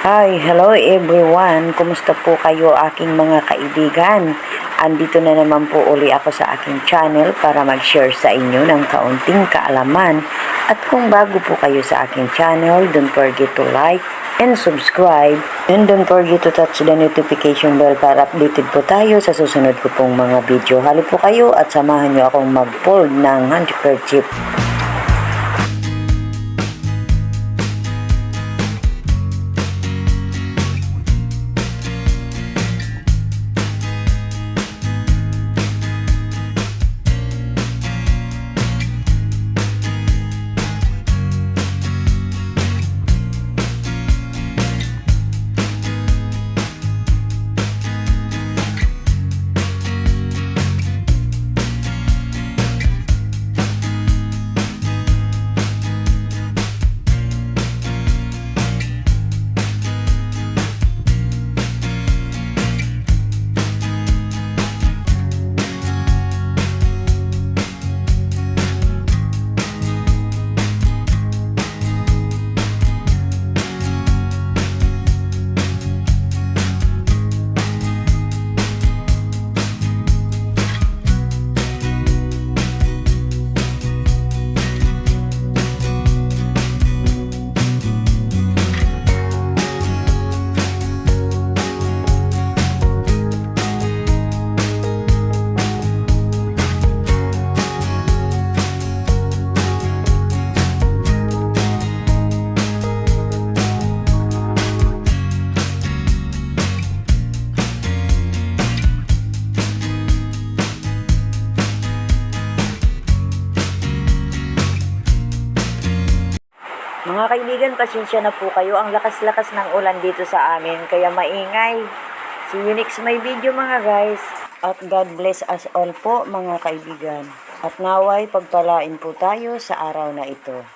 Hi, hello everyone. Kumusta po kayo aking mga kaibigan? Andito na naman po uli ako sa aking channel para mag-share sa inyo ng kaunting kaalaman. At kung bago po kayo sa aking channel, don't forget to like and subscribe. And don't forget to touch the notification bell para updated po tayo sa susunod ko pong mga video. Hali po kayo at samahan nyo akong mag-fold ng handkerchief. Mga kaibigan, pasensya na po kayo. Ang lakas-lakas ng ulan dito sa amin, kaya maingay. See you next my video mga guys. At God bless us all po mga kaibigan. At naway pagpalain po tayo sa araw na ito.